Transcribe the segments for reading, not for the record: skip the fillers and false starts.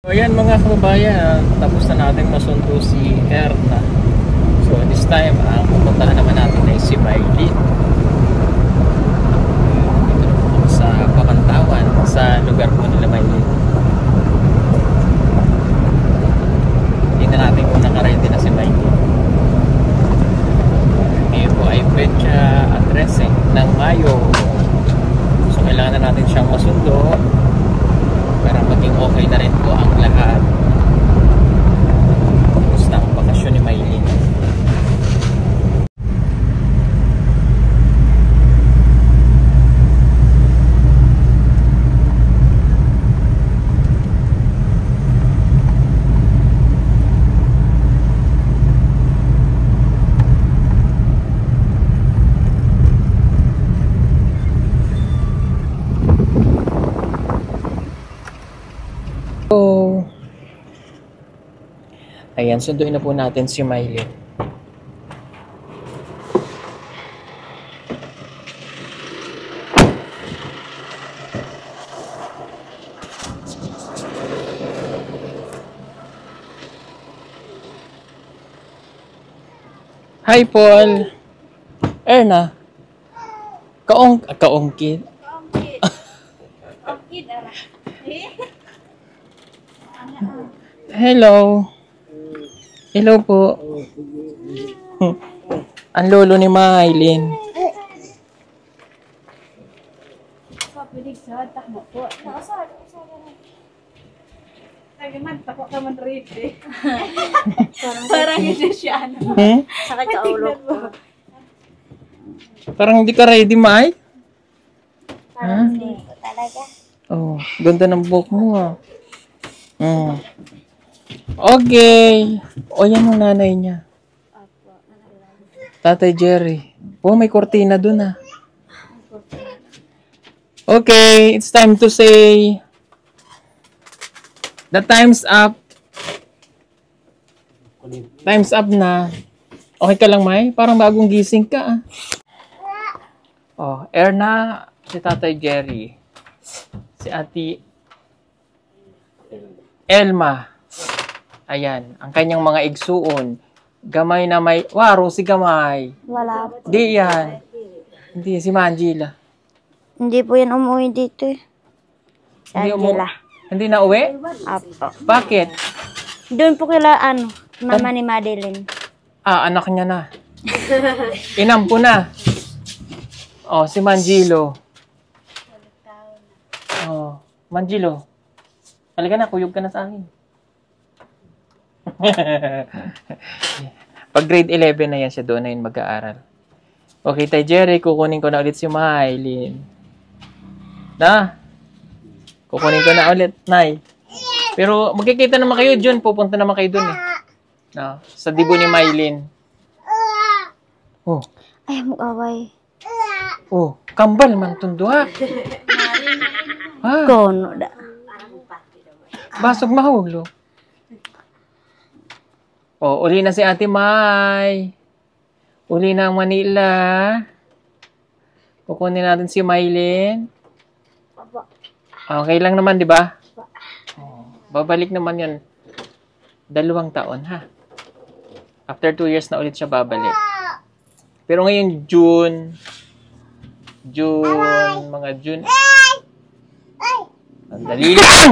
So ayan mga kababayan, tapos na natin masundo si Erna. So this time, ang pupuntahan naman natin ay si Miley. Sa Pakantawan, sa lugar po nila Miley. Tingnan natin kung naka-ready na si Miley. Ngayon po ay petsa at 13 ng Mayo. So kailangan na natin siyang masundo para maging okay na rin po ang lahat. Tapos na ang bakasyon ni Miley. Ayan, sunduin na po natin si Miley. Hi, Paul. Erna. Kaongkid. Kaongkid ala. Hello. Hello po. Ang lolo ni Maylin. Papilig sa takbo po. Nakasal. Tagaman tako ka man rite. Parang hindi siya ano. Sakit sa ulo. Parang hindi ka ready, May? Parang hindi ko talaga. Oh, ganda ng buhok mo ah. Okay. O, yan yung nanay niya. Tatay Jerry. Oh, may kortina dun ah. Okay, it's time to say the time's up. Time's up na. Okay ka lang, May? Parang bagong gising ka ah. Oh, Erna, si Tatay Jerry. Si Ate Elma. Ayan, ang kanyang mga igsuon. Gamay na may... Waro, si Gamay. Wala po. Di yan. Hindi, si Manjila. Hindi po yan umuwi dito eh. Si Angela. Hindi na uwi? Apo. Bakit? Doon po kila ano, mama ni Madeline. Ah, anak niya na. Inampo na. Oh, si Manjilo. Oh, Manjilo. Halika na, kuyog ka na sa akin. Pag grade 11 na yan siya, doon na yun mag-aaral. Okay, Tay Jerry, kukunin ko na ulit si Maylin. Na? Kukunin ko na ulit, Nay. Pero magkikita naman kayo, Jun. Pupunta naman kayo doon eh. No, sa dibo ni Maylin. Oh. Ay, mag-away. Oh, kambal man tundo ha. Ha? Kono da. Basog mahulo. Oh, uli na si Ate May. Uli na ang Manila. Kukunin natin si Maylin. Okay lang naman, di ba? Oh, babalik naman yan. 2 taon, ha? After 2 years na ulit siya babalik. Pero ngayon, June, mga June. Ang dali lang!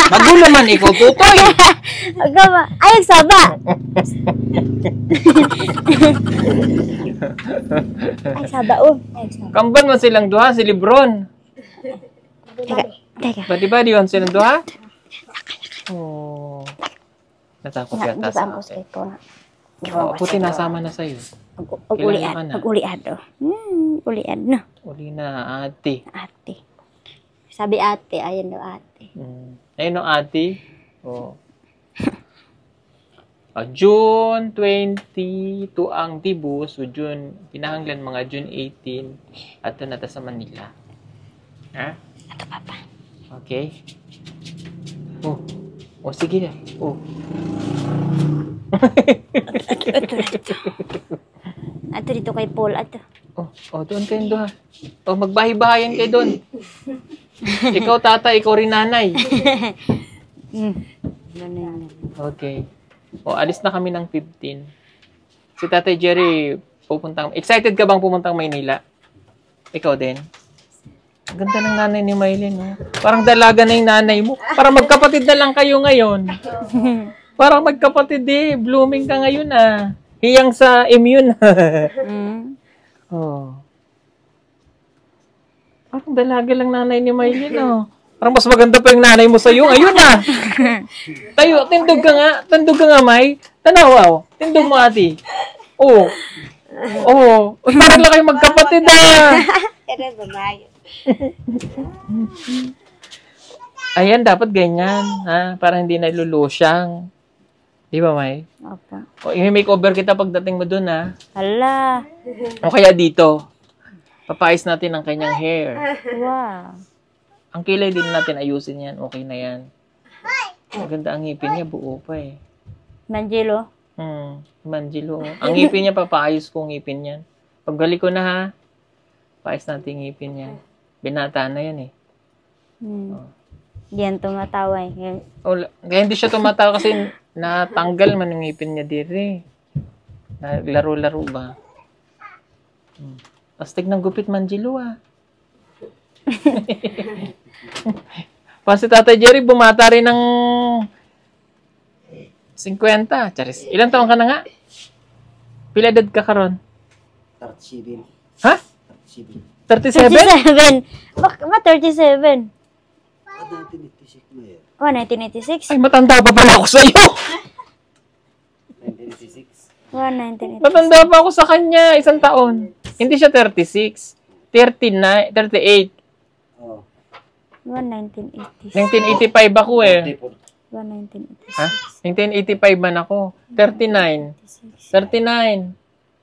Magulo man ikaw, tutoy! Agama. Ay, saba! Ay, saba, oh. Ay, saba. Kamban mo silang duha, si Lebron. Teka. Badi-badi yun silang duha? Oh. Natakot yata sa akin. Oh, puti nasama na sa'yo. Pag-uliad, oh. Uliad na. Uli na, ate. Ate. Sabi ate, ayun daw ate. Ayun no, ate. Oh. June 22 ang tibo. So, June, pinahanglan mga June 18. At na sa Manila. Ha? Ito, papa. Okay. Oh. Oh, sige na. Oh. Ato dito kay Paul, ato. Oh, doon kayo doon. Oh, magbahay-bahayan kayo doon. Ikaw tata, ikaw rin nanay. Ganun yan. Okay. O, alis na kami ng 15. Si Tatay Jerry, excited ka bang pumuntang Maynila? Ikaw din? Ang ganda ng nanay ni Maylin, no? Parang dalaga na yung nanay mo. Parang magkapatid na lang kayo ngayon. Parang magkapatid eh. Blooming ka ngayon ah. Hiyang sa immune. Oh. Parang dalaga lang nanay ni Maylin, no? Parang mas maganda pa yung nanay mo sa'yo. Ayun na. Tayo, tindog ka nga. Tindog ka nga, May. Tanawaw. Tindog mo, ate. Oo. Oo. Parang lang kayo magkapatid, ah. Ayan, dapat ganyan. Ha? Para hindi nalulusyang. Di ba, May? Opo. O, i-makeover kita pagdating mo dun, ha? Hala. O kaya dito. Papayos natin ang kanyang hair. Wow. Ang kilay din natin ayusin yan. Okay na yan. Maganda ang ngipin niya. Buo pa eh. Manjilo. Manjilo. Ang ngipin niya, papaayos ko ngipin yan. Paggali ko na ha, paayos natin ngipin niya. Binata na yan eh. Diyan tumatawa eh. Kaya hindi siya tumatawa kasi natanggal man ang ngipin niya dire. Naglaro-laro ba? Astig ng gupit Manjilo ah. Pa si Tatay Jerry, bumata rin ng 50. Charis. Ilan taon ka na nga? Pila edad ka karon? 37. Ha? 37. 37? 37. Bakit 37? Ada 1986 na yan. Oh, 1986? Ay, matanda pa pala ako sa iyo. 1986. Oh, 1986. Matanda pa ako sa kanya, 1 taon. Hindi siya 36. 39, 38. Oh. 1986. 1985 ako eh. 1986. Ha? 1985 man ako. 39. 39.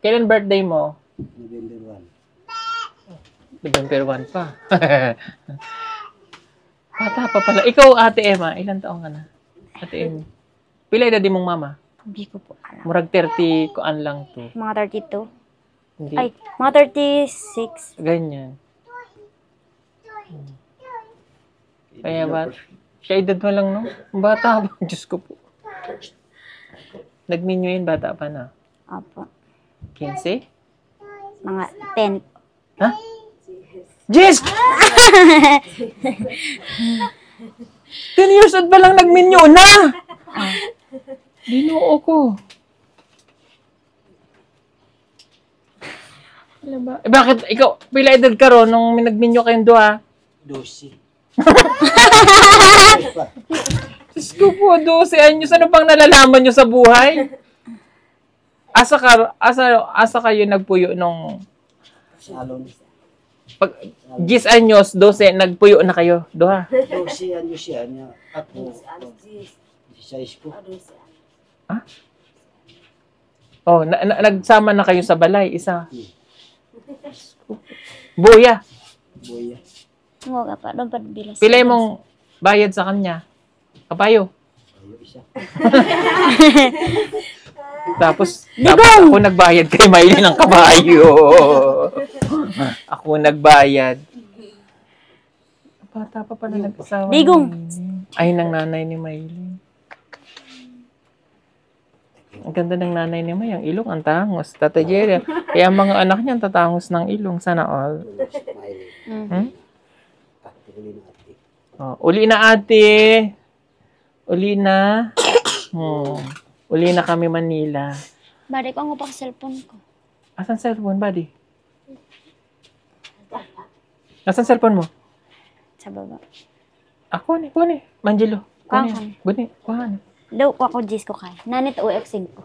Kailan birthday mo? November 1. November 1 pa. Bata pa pala. Ikaw, Ate Emma, ilan taong ka na? Ate Emma. Pila edad mong mama? Hindi ko po alam. Murag 30 kuan lang to. Mga 32? Hindi. Ay, mga 36. Ganyan. Kaya ba? Siya edad mo lang, no? Bata ba? Diyos ko po. Nagninyo yun, bata pa na. Opo. 15? Mga 10. Ha? Jess! 10 years old pa lang nagminyo na! Binuo ko. Ano ba? Eh, bakit ikaw, pila edad ka ron nung nagminyo kayong doha? 12. Diyos ko po, 12 anyos. Ano bang nalalaman nyo sa buhay? Asa kayo nagpuyo nung... Salon. Pag 10 anyos, 12, nagpuyo na kayo. Doha. 12 ano siya niya. Ako. 16 ko. Oh, nagsama na kayo sa balay, isa. Buya. Boya. Huwag ka pa. Doon pa bilas. Pilay mong bayad sa kanya. Kapayo. Ayo isa. Tapos ako nagbayad kay Miley ng kabayo. Ako nagbayad. Bata pa pala nag-asawa. Digong. Ay, ng nanay ni Miley. Ang ganda ng nanay ni May. Ang ilong, ang tangos. Tata Jerry. Kaya ang mga anak niya, ang tatangos ng ilong. Sana all. Smiley. Tatuli na ate. Oh, uli na ate. Uli na. Uli na kami Manila. Bari ko ang upak cellphone ko. Asan cellphone, buddy? Asan cellphone mo? Sa baba. Ako ni, kuha ni. Manjelo. Kuha Kuha ni. Kuha ni. Kuha ni. Daw ko ako Gis ko kay. Nanit UX5 ko.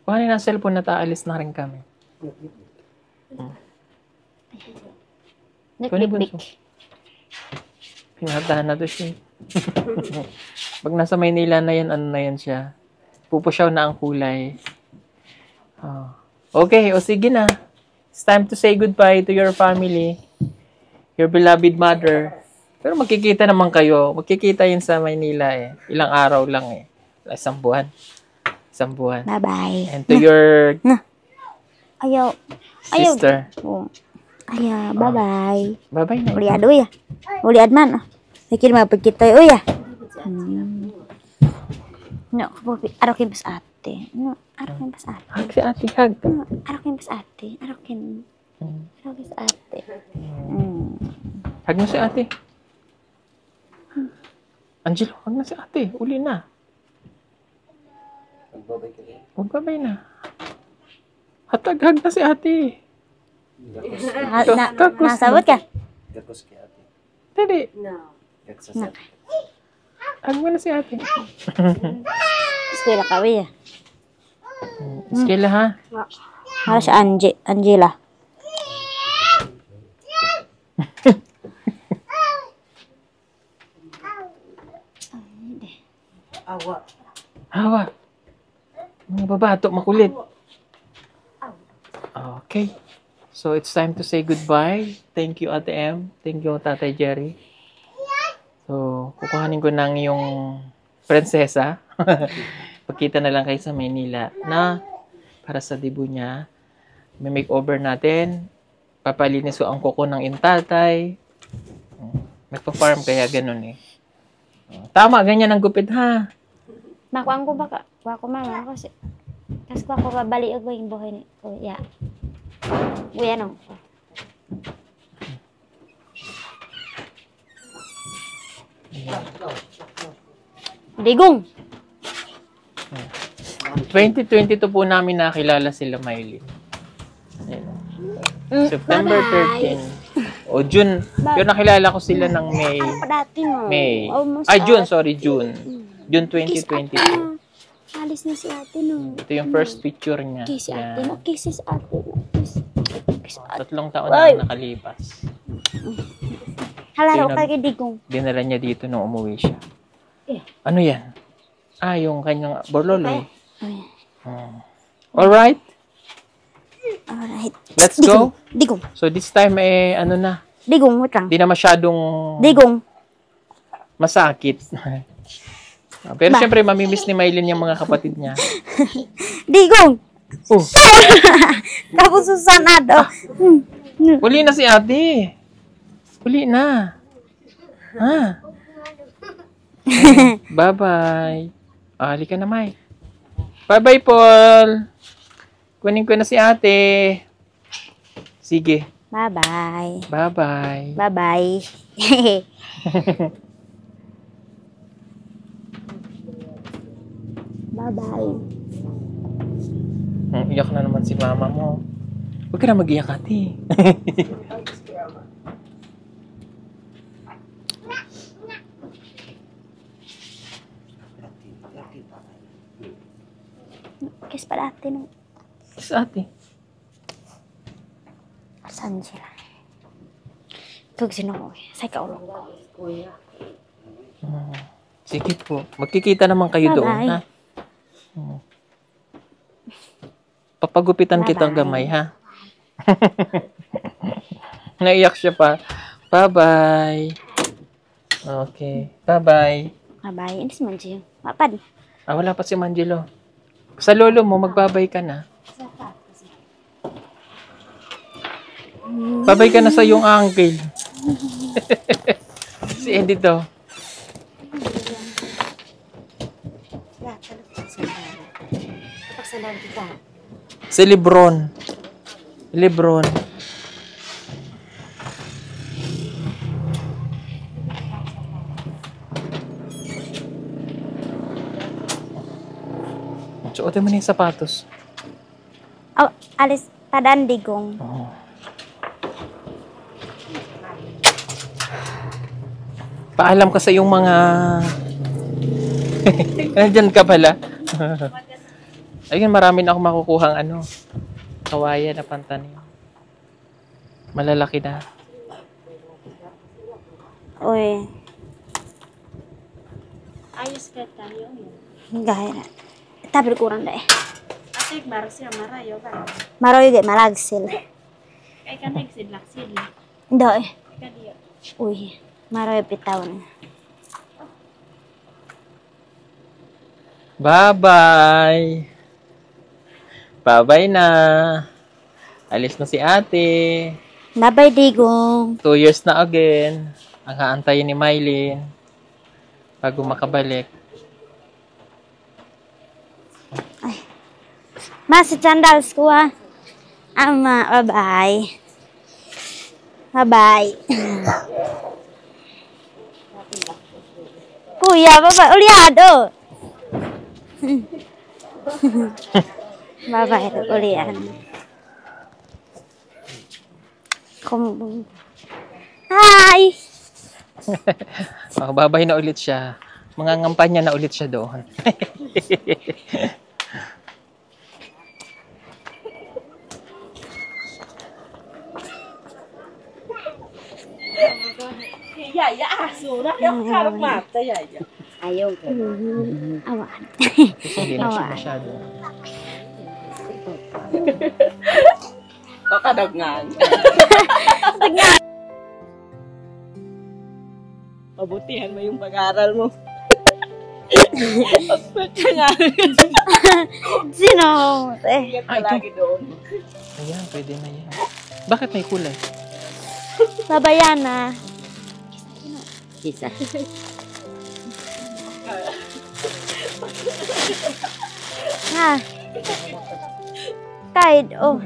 Kuha ni na cellphone na taalis na rin kami. Kuha ni bunso. Netbik. Pinatahan na to siya. Pag nasa Maynila na yan, ano na yan siya. Pupusyaw na ang kulay. Oh. Okay, o sige na. It's time to say goodbye to your family. Your beloved mother. Pero magkikita naman kayo. Magkikita yun sa Maynila eh. Ilang araw lang eh. Isang buwan. Isang buwan. Bye-bye. And to your Ayaw. Ayaw. sister. Oh. Ayaw. Bye-bye. Bye-bye na. Uliad, uya. Uliad man. Sikir mapagkita, uya. No, araw pas ate. No, araw pas ate. Hug si ate, hug. No, araw pas ate. Araw pas ate. Hug mo si ate. Angelo, hug na si ate. Uli na. Magbabay ka rin. Magbabay na. Hug na si ate. Nasabot ka? Gakos kay ate. Dali. Gaksasat. Hug mo na si ate. Eskwela ka, Wia. Skela ha. Para sa Angela. Awa. Hawa. Mga babato, makulit. Okay. So, it's time to say goodbye. Thank you, Ate M. Thank you, Tatay Jerry. So, kukuhanin ko ng yung prinsesa. Pagkita na lang kayo sa Maynila na para sa debut niya. May makeover natin. Papalinis ko ang kuko ng intatay. Nagpa-farm kaya ganun eh. Tama, ganyan ang gupit ha. Makuang ko baka. Wako mama kasi. Kasi ko babali ako yung buhay ni Kuya. Kuya no. Digong. 2022 po namin nakilala sila Maylin. Ayan. September 13. O June. Pero nakilala ko sila ng May. Ano pa dati no? May. Almost Ay, June. Sorry, June. June 2022. Alis na si ate no. Ito yung first picture niya. Kiss si ate Yan. no. Kiss si ate no. Kiss ate. 3 taon na ang nakalipas. Halaro Sino- ka kay Digong. Dinala niya dito nung umuwi siya. Eh. Ano yan? Ah, yung kanyang borloloy. Ay. Alright. Alright. Let's go. Digong. So this time ano na. Digong, wait lang. Hindi na masyadong Digong. masakit. Pero syempre mamimiss ni Maylin yung mga kapatid niya. Digong. Oh, Tapos susanado. uli na si ate. Uli na. Ah. Bye-bye. Halika na, May. Bye-bye, Paul. Kunin ko na si ate. Sige. Bye-bye. Bye-bye. Bye-bye. Bye-bye. Iyak na naman si mama mo. Huwag ka na mag-iyak, ate. Kiss pa dati no. Sa ate. Saan sila? Tug sino ko. Sa kaulo ko. Sige po. Magkikita naman kayo doon, Bye-bye. ha? Papagupitan kitang Bye-bye. gamay, ha? Naiyak siya pa. Bye-bye. Okay. Bye-bye. Bye-bye. Inis man siya. Mapad. Ah, wala pa si Mangelo. Sa lolo mo, magbabay ka na. Babay ka na sa iyong uncle. Si Eddie to. Pagsalan kita. Si Lebron. Lebron. Suotin mo na yung sapatos. Oh, alis tadaan Digong. Oh. Paalam ka sa iyong mga... Nandyan ka pala. Ayun, marami na ako makukuhang kawayan na pantanim. Malalaki na. Uy. Ayos ka tayo. Gaya na. Tabi kurang da eh. Ate, baru siya marayo ka. Maroy gay malagsil. Kaya ka nagsidlaksid. Ndo eh. Ika diyo. Uy. Maroy pitawan. Bye-bye! Bye-bye na! Alis na si ate. Bye-bye Digong. 2 years na again. Ang haantayin ni Mylene. bago makabalik. Mas sandals ko ah. Ama, bye-bye. Bye-bye. Kuya, bye-bye. Uliado. Bye-bye, ulian. Hi! Babay na ulit siya. Mangangampanya na ulit siya doon. Yaya, asura. Yung karang mata, yaya. Ayaw ko. Awan. Kasi hindi na siya masyado. Kakadagnan. Pabutihan mo yung pag-aaral mo. Sino? Ingat ka lagi doon. Ayan, pwede na yan. Bakit may kulay? Babayana. Isa. Ha? Tide, oh.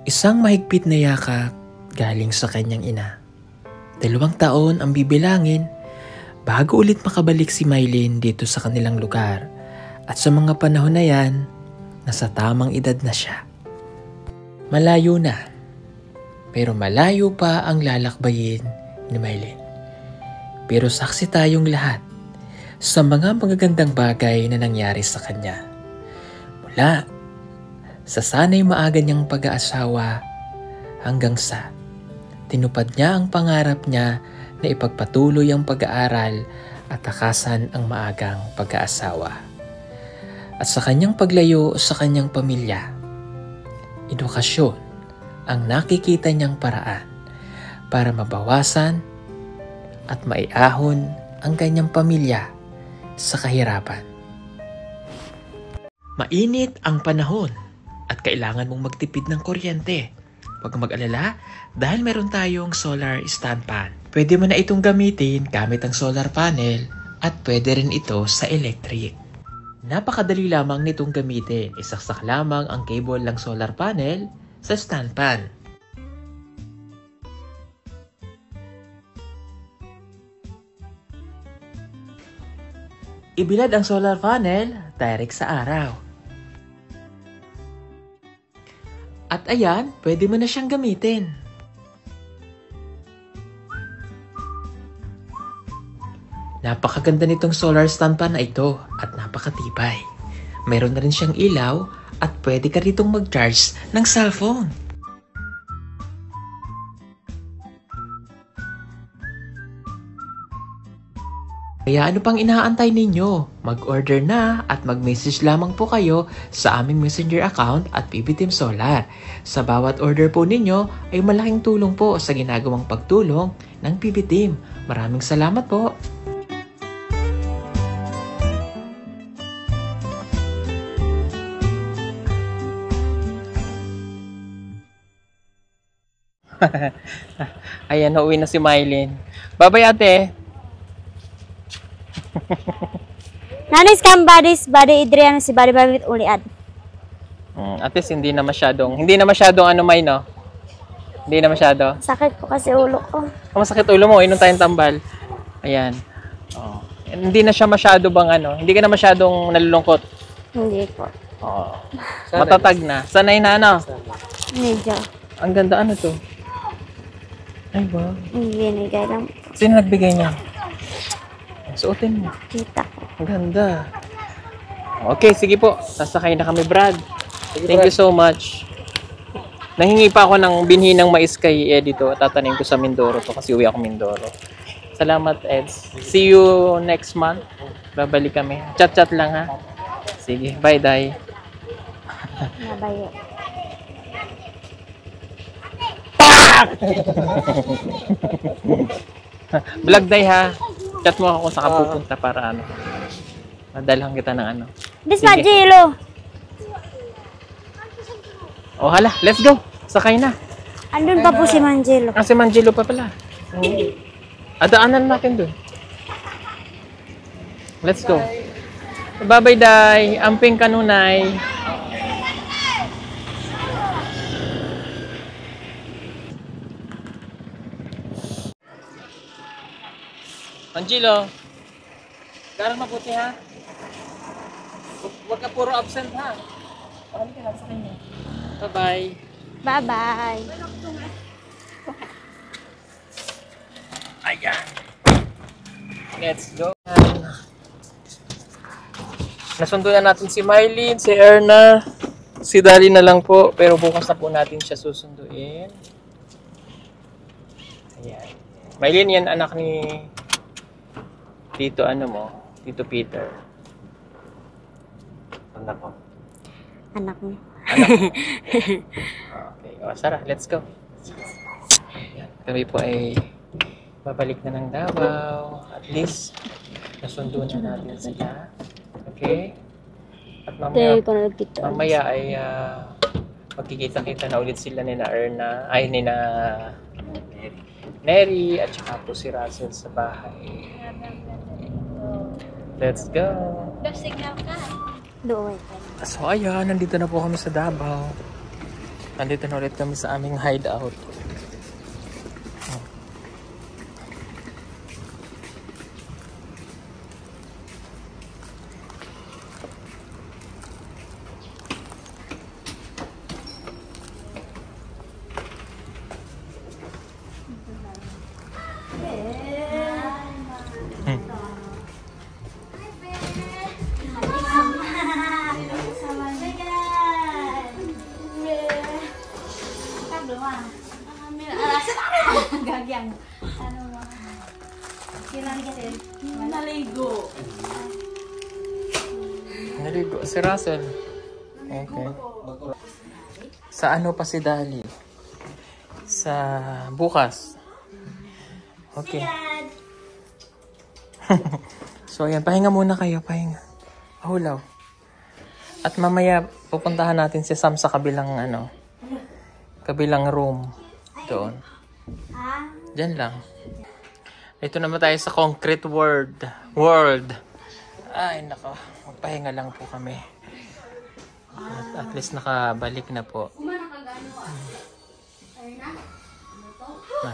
Isang mahigpit na yakap galing sa kanyang ina. 2 taon ang bibilangin bago ulit makabalik si Mylene dito sa kanilang lugar. At sa mga panahon na yan, nasa tamang edad na siya. Malayo na, pero malayo pa ang lalakbayin ni Mylene. Pero saksi tayong lahat sa mga magagandang bagay na nangyari sa kanya. Mula sa sanay maaga niyang pag-aasawa hanggang sa tinupad niya ang pangarap niya na ipagpatuloy ang pag-aaral at takasan ang maagang pag-aasawa. At sa kanyang paglayo sa kanyang pamilya, edukasyon ang nakikita niyang paraan para mabawasan at maiahon ang kanyang pamilya sa kahirapan. Mainit ang panahon at kailangan mong magtipid ng kuryente. Huwag kang mag-alala dahil meron tayong solar stand pan. Pwede mo na itong gamitin gamit ang solar panel at pwede rin ito sa electric. Napakadali lamang nitong gamitin. Isaksak lamang ang cable ng solar panel sa stand pan. Ibilad ang solar panel direct sa araw. At ayan, pwede mo na siyang gamitin. Napakaganda nitong solar stand pan na ito at napakatibay. Mayroon na rin siyang ilaw at pwede ka ritong mag-charge ng cellphone. Kaya ano pang inaantay ninyo? Mag-order na at mag-message lamang po kayo sa aming messenger account at PB Team Solar. Sa bawat order po ninyo ay malaking tulong po sa ginagawang pagtulong ng PB Team. Maraming salamat po! Ayan, nauwi na si Mylene. Bye-bye, ate! Nanis kang body Adrian si body babit uliad. At least hindi na masyadong ano, May, no? Hindi na masyado. Sakit ko kasi ulo ko. Masakit ulo mo, inom tayong tambal. Ayan. Oh. Hindi na siya masyado bang ano, hindi ka na masyadong nalulungkot. Hindi po. Oh. Matatag na. Sanay na ano? Medyo. Ang ganda, ano to? Ay, wow. Binigay lang. Sino nagbigay niya? Suotin mo. Kita ko. Ang ganda. Okay, sige po. Sasakay na kami, Brad. Thank you so much. Nahingi pa ako ng binhi ng mais kay Eddie to. Tatanim ko sa Mindoro to kasi uwi ako Mindoro. Salamat, Eds. See you next month. Babalik kami. Chat-chat lang, ha? Sige. Bye, Day. Nabayo. Vlog, Day, ha? Chat mo ako kung saan ka pupunta para ano. Madalhan kita ng ano. This Sige. Majilo. O hala, let's go. Sakay na. Andun pa po si Manjelo. Ah, si Manjelo pa pala. Adaanan natin dun. Let's go. Bye-bye, Day. Amping kanunay. Manjelo. Garang mabuti, ha? Huwag ka puro absent, ha? Pahali ka lang sa kanya. Bye-bye. Bye-bye. Ayan. Let's go. Nasundo na natin si Mylene, si Erna, si Dali na lang po. Pero bukas na po natin siya susunduin. Ayan. Mylene, yan anak ni Tito Tito Peter. Anak ko. Anak mo. Okay. O, Sarah, let's go. Ayan. Kami po ay babalik na ng Davao. At least, nasundo na natin sila. Okay? At mamaya ay magkikita-kita na ulit sila nina Erna, ay nina Neri at saka po si Russell sa bahay. Let's go! Doon. So ayan, nandito na po kami sa Davao. Nandito na ulit kami sa aming hideout. Gagyang. Ano mo? Kailan kasi? Naligo. Naligo si Russell. Okay. Sa ano pa si Dali? Sa bukas. Okay. So ayan, pahinga muna kayo, pahinga. Hulaw. At mamaya pupuntahan natin si Sam sa kabilang kabilang room. Doon. Diyan lang. Dito naman tayo sa concrete world. Ay, nako. Magpahinga lang po kami. At least nakabalik na po.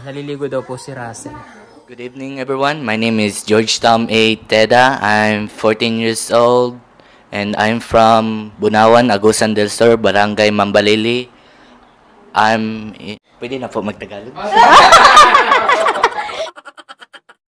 Naliligo daw po si Russell. Good evening, everyone. My name is George Tom A. Teda. I'm 14 years old and I'm from Bunawan, Agusan del Sur, Barangay Mambalili. Pwede na po magtagalog?